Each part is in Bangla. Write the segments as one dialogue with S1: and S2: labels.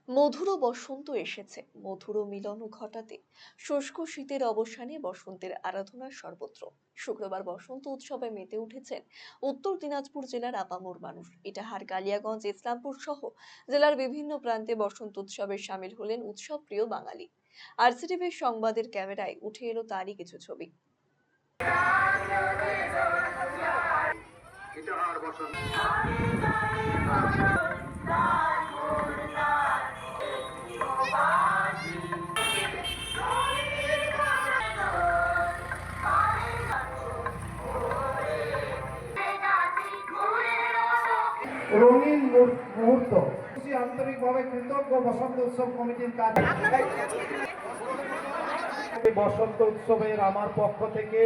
S1: মধুর বসন্ত এসেছে, মধুর মিলন ঘটাতে। শুষ্ক শীতের অবসানে বসন্তের আরাধনা সর্বত্র। শুক্রবার বসন্ত উৎসবে মেতে উঠেছেন উত্তর দিনাজপুর জেলার আপামর মানুষ। ইটাহার, কালিয়াগঞ্জ, ইসলামপুর সহ জেলার বিভিন্ন প্রান্তে বসন্ত উৎসবে সামিল হলেন উৎসব প্রিয় বাঙালি। আরসিটিভির সংবাদের ক্যামেরায় উঠে এলো তারই কিছু ছবি।
S2: রঙিন মুহূর্ত। আন্তরিকভাবে কৃতজ্ঞ বসন্ত উৎসব কমিটির কাছে। বসন্ত উৎসবের আমার পক্ষ থেকে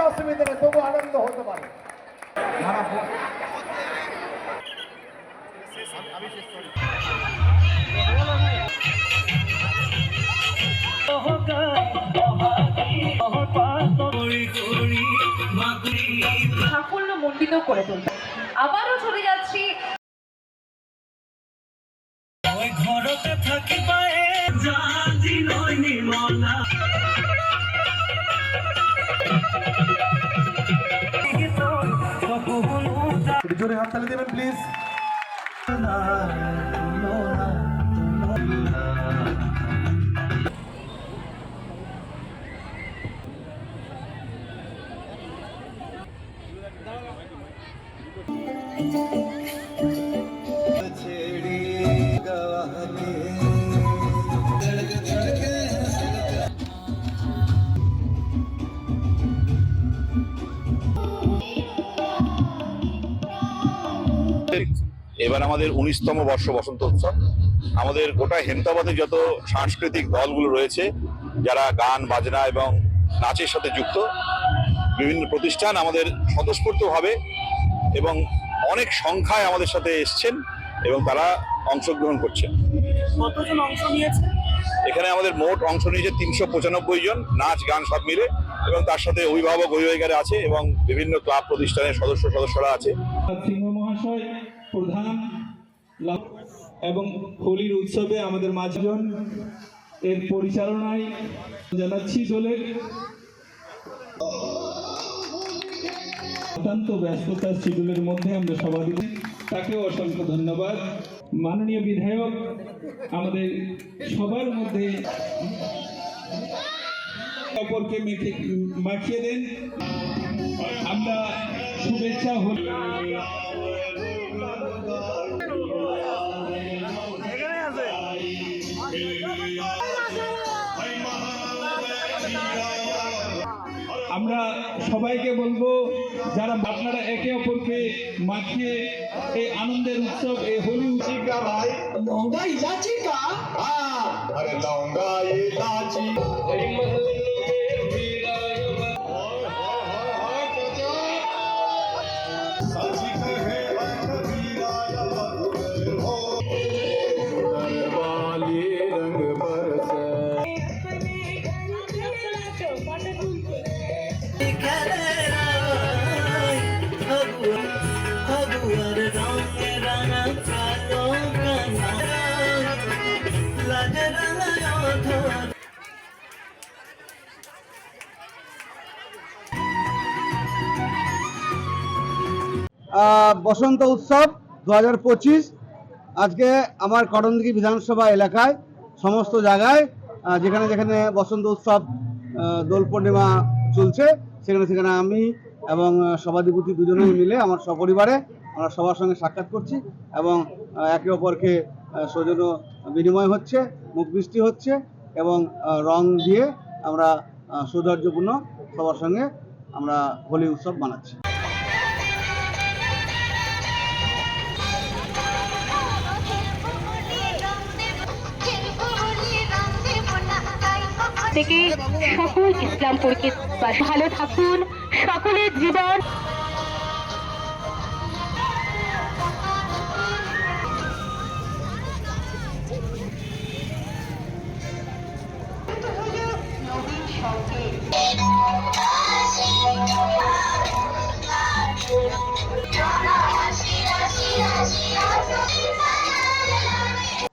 S2: অসুবিধা নেই, তবু আনন্দ হতে পারে।
S3: সাফল্য মণ্ডিত করে তুলতে আবারও চলে যাচ্ছি।
S2: জোরে হাততালি দেবেন প্লিজ।
S4: এবার আমাদের 19তম বর্ষ বসন্ত উৎসব। আমাদের গোটা হেমতাবাদে যত সাংস্কৃতিক দলগুলো রয়েছে, যারা গান বাজনা এবং নাচের সাথে যুক্ত, বিভিন্ন প্রতিষ্ঠান আমাদের স্বতঃস্ফূর্তভাবে এবং অনেক সংখ্যায় আমাদের সাথে এসছেন এবং তারা অংশগ্রহণ করছেন।
S3: কতজন অংশ নিয়েছে?
S4: এখানে আমাদের মোট অংশ নিয়েছে 395 জন, নাচ গান সব মিলে, এবং তার সাথে অভিভাবক অভিভাবিকারা আছে এবং বিভিন্ন ক্লাব প্রতিষ্ঠানের সদস্যরা আছে।
S5: সিংহ মহাশয় প্রধান এবং হোলির উৎসবে আমাদের মাঝজন এর পরিচালনায় জানাচ্ছি দলের অত্যন্ত ব্যস্ততার শিডিউলের মধ্যে আমরা সভাপতি, তাকেও অসংখ্য ধন্যবাদ। মাননীয় বিধায়ক আমাদের সবার মধ্যে অপরকে মাখিয়ে দেন। আমরা শুভেচ্ছা হল আমরা সবাইকে বলবো, যারা আপনারা একে অপরকে মাখিয়ে এই আনন্দের উৎসব, এই হোলি
S2: लौंगा इलाची का? हाँ, अरे लौंगा इलाची।
S6: বসন্ত উৎসব 2025 আজকে আমার করণদিঘি বিধানসভা এলাকায় সমস্ত জায়গায় যেখানে যেখানে বসন্ত উৎসব দোল পূর্ণিমা চলছে, সেখানে আমি এবং সভাধিপতি দুজনেই মিলে আমার সপরিবারে আমরা সবার সঙ্গে সাক্ষাৎ করছি এবং একে অপরকে সৌজন্য বিনিময় হচ্ছে, মুখ বৃষ্টি হচ্ছে এবং রং দিয়ে আমরা সৌহার্দ্যপূর্ণ সবার সঙ্গে আমরা হোলি উৎসব মানাচ্ছি।
S3: থেকে সকল ইসলামপুরকে ভালো থাকুন, সকলের জীবন নবীন সঙ্গে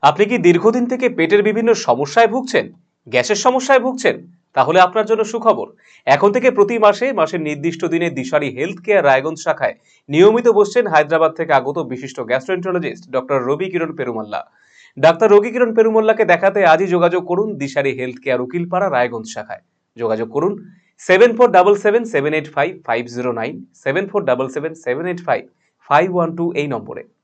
S7: আপনি কি দীর্ঘদিন থেকে পেটের বিভিন্ন সমস্যায় ভুগছেন, গ্যাসের সমস্যায় ভুগছেন? তাহলে আপনার জন্য সুখবর। এখন থেকে প্রতি মাসের নির্দিষ্ট দিনে দিশারি হেলথ কেয়ার রায়গঞ্জ শাখায় নিয়মিত বসছেন হায়দ্রাবাদ থেকে আগত বিশিষ্ট গ্যাস্ট্রোএন্টারোলজিস্ট ডক্টর রবি কিরণ পেরুমাল্লা। ডাক্তার রবি কিরণ পেরুমাল্লাকে দেখাতে আজই যোগাযোগ করুন দিশারি হেলথ কেয়ার উকিলপাড়া রায়গঞ্জ শাখায়। যোগাযোগ করুন 7477785509, 7477785512 এই নম্বরে।